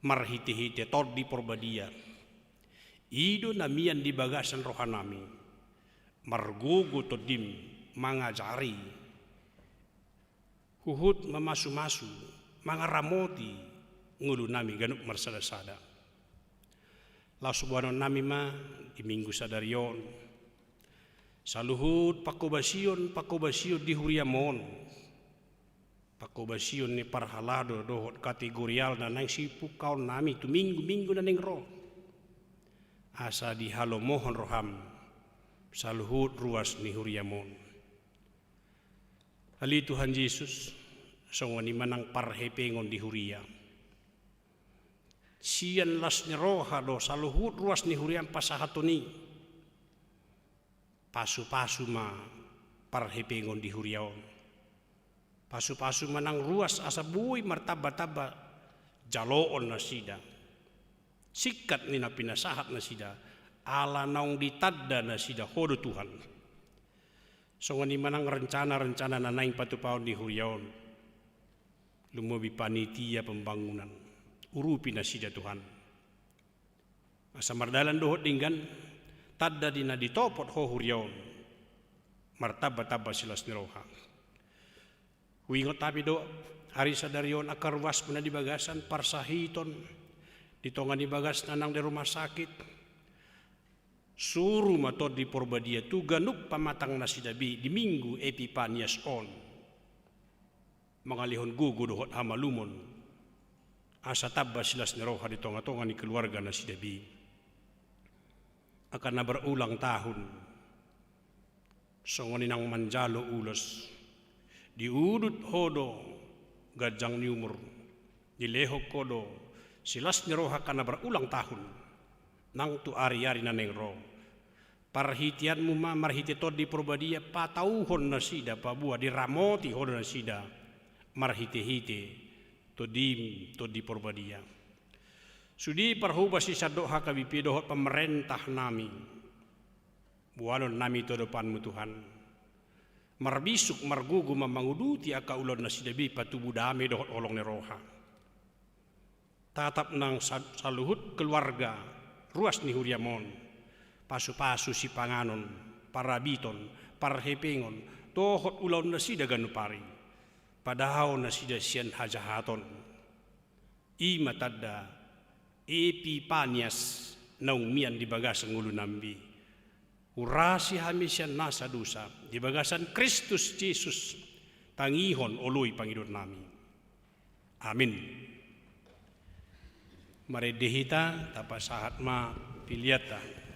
marhiti-hiti tod di porbadia ido namian di bagasan rohanami margugu todim mangajari huhut memasu-masu mangaramoti ngulu nami ganuk marsada-sada la subhanahu nami ma di minggu sadarion saluhut pakobasion di huriamon pakobasion ni parhalado dohot kategorial na nang sipuk kaon nami tu minggu na ning roh asa di halo mohon roham saluhut ruas ni huriamon. Ali Tuhan Yesus songoni manang parhepengon di huria. Sian las ni roha do saluhut ruas ni huriam pasahatoni. Pasu-pasu ma parhepengon di huriaon. Pasu-pasu manang ruas asabui martaba-taba jaloon na sida. Sikat ni na pinasahat na sida. Ala naung ditadda na sida hodo Tuhan. Songani manang rencana-rencana na naing patupaon di huriaon. Lumobi panitia pembangunan. Urupi na sida Tuhan. Asa mardalan dohot dinggan. Tadda dina ditopot ho huriaon. Martaba-taba silas niroha. Huingot tapi do. Hari sadarion akar was puna di bagasan. Parsahiton. Ditongan di bagas nanang di rumah sakit. Suruh matod di porbadia tu ganuk pamatang nasidabi di minggu Epifanias on. Mangalihon gugu dohot hamalumon. Asa tabba silas neroha di tonga-tonga ni keluarga nasidabi. Akan na berulang tahun. Songonin ang manjalo ulos. Diudut hodo gajang ni umur. Dilehok kodo. Silas neroha kana berulang tahun. Nang tu ari-ari na nengro. Parhitian mu ma marhiti tod di porbadia patauhon na sida pabua di ramoti hon na sida marhiti-hiti todim tod di porbadia. Sudi parhuba si sadoha kabipi dohot pemerintah nami. Buanon nami to depanmu Tuhan. Marbisuk margugu mamanguduti aka ulon na sida bi patubu dame dohot olong neroha. Tatap nang saluhut keluarga ruas ni huriamon, pasu-pasu si panganon, parabiton, parhepengon, tohot ulaun na sida ganupari, padahaw na sida siyan hajahaton, ima tadda, Epifanias naung mian di bagasan ngulu nambi, urasi hami siyan nasa dusa, di bagasan Kristus Yesus, tangihon oloy Panginoon nami. Amin. Maredehita tapasahat ma piliata.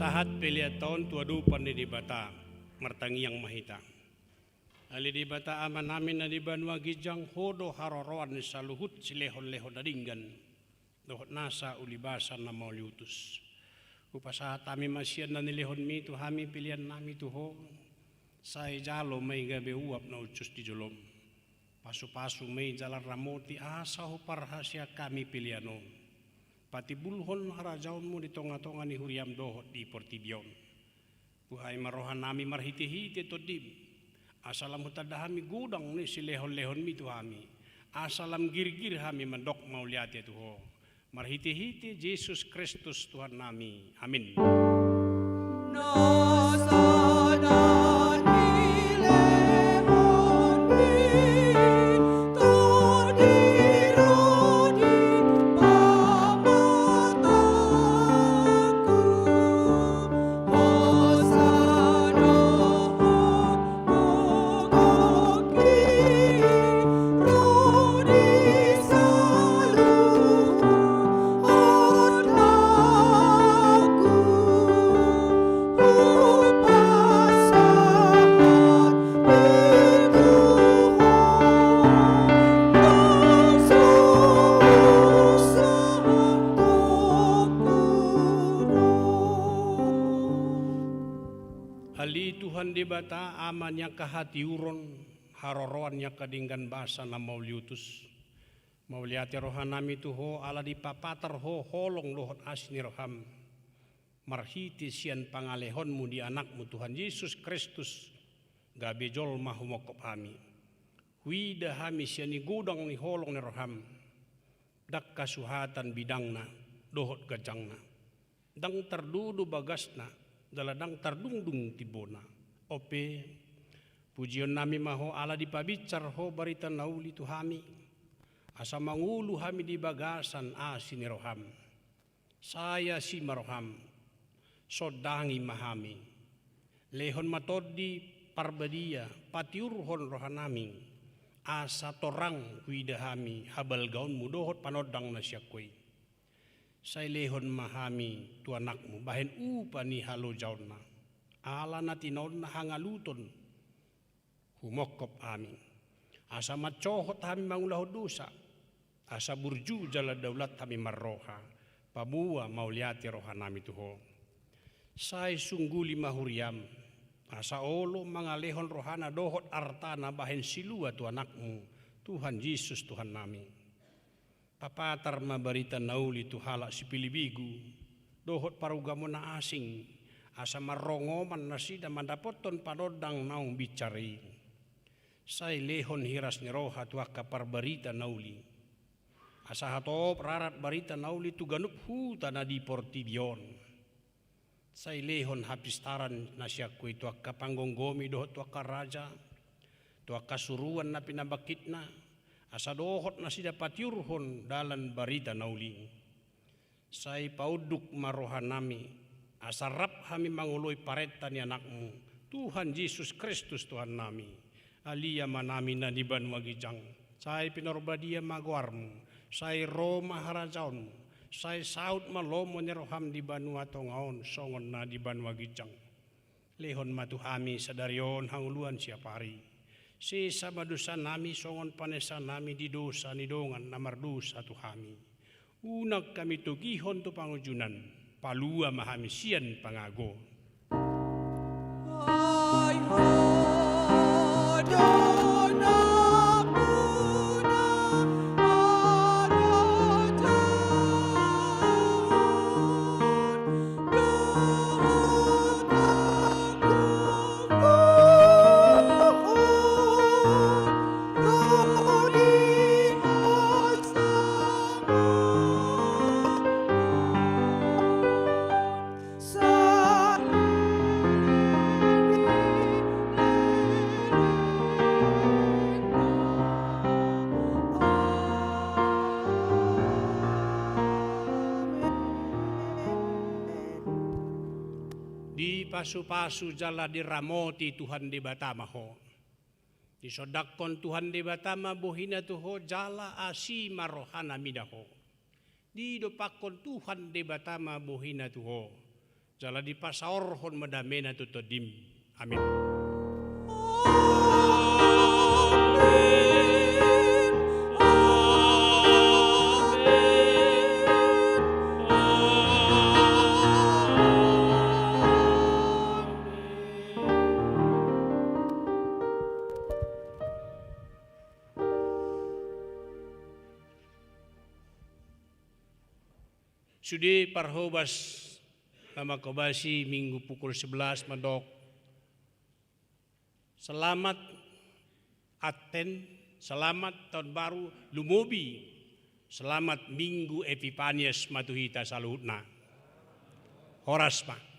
Pasahat peliaton tua dupan di bata martangiang mahita. Ali di bata aman namin na di Banua Gijang hodo haroroan sa luhut silehon-lehon na dinggan. Dohot nasa ulibasan na mauliutus. Upasahat kami masyan na nilehon mi tu hami pilihan nami tu ho. Say jalo may gabi uap na ucus di jolom. Pasu-pasu may jalan ramoti asa ho parhasya kami pilihanon. Pati bulhon harajaon mo di tonga-tonga ni huriam dohot di portibyon. Buhay marohan nami marhiti-hiti to dim. Asalam hutadahami gudang ni silehon-lehon mi tu hami. Asalam gir-gir hami mandok mauliati tu ho. Marhiti-hiti Yesus Kristus Tuhan nami. Amin. Ali Tuhan di bata amannya kahatiuron haroroannya kadinggan basa na mauliutus. Mauliati rohanami tuho ala di papatar ho holong lohot asni roham. Marhiti sian pangalehonmu di anakmu Tuhan Yesus Kristus. Gabejol mahumokop hami. Wida hami siani gudang ni holong ni roham. Dak kasuhatan bidangna dohot gajangna. Dang terdudu bagasna. Daladang tardungdung tibona. Ope pujion nami maho ala di pabicar ho barita nauli tu hami. Asa mangulu hami di bagasan asini roham. Saya si maroham. Sodangi mahami. Lehon matodi parbadia patiurhon rohanami. Asa torang widahami habal gaun mudohot panodang na syakwe. Say lehon mahami tu anakmu bahen upani halo jaun na ala na tinaon na hangaluton humokop ami asa macohot hami mangulah dosa asa burju jala daulat hami marroha pabua mauliati roha nami tuho say sungguli mahuriam asa olo mangalehon rohana dohot artana bahen silua tu anakmu Tuhan Yesus Tuhan nami. Papatar mabarita nauli tu halak si pilibigu dohot parugamo na asing asa marongoman na sida mandapoton panodang naung bicari say lehon hiras ni roha tu akaparbarita nauli asa hatop rarat barita nauli tu ganup huta na di portibyon say lehon hapistaran na siya ko itu akapanggonggomi dohot tu akaraja tu akasuruan na pinabakit na asa dohot na sida patiurhon dalan barita nauli. Say pauduk marohan nami. Asa rap hami manguloy pareta ni anakmu. Tuhan Yesus Kristus Tuhan nami. Alia manami na di Banua Gijang. Say pinorbadia magwarmu. Say Roma harajaunmu. Say saud malomo ni roham di Banua tongaon. Songon na di Banua Gijang. Lehon matuhami sadarion hanguluan siapari. Si samadusa nami songon panesa nami di dosa ni dongan namardusa tu hami. Unag kami tugihon tu pangujunan, palua mahami sian pangago. Ay, pasu-pasu jala diramoti Tuhan di Batama ho. Disodakon Tuhan di Batama bohina tuho jala asi marohana midaho. Didopakon Tuhan di Batama bohina tuho. Jala di pasaorhon madamena tutodim. Amin. Sudi parhobas lama kobasi minggu pukul 11 mandok. Selamat Advent, selamat tahun baru Lumobi, selamat minggu Epifanias matuhita saluhutna. Horas, Pak.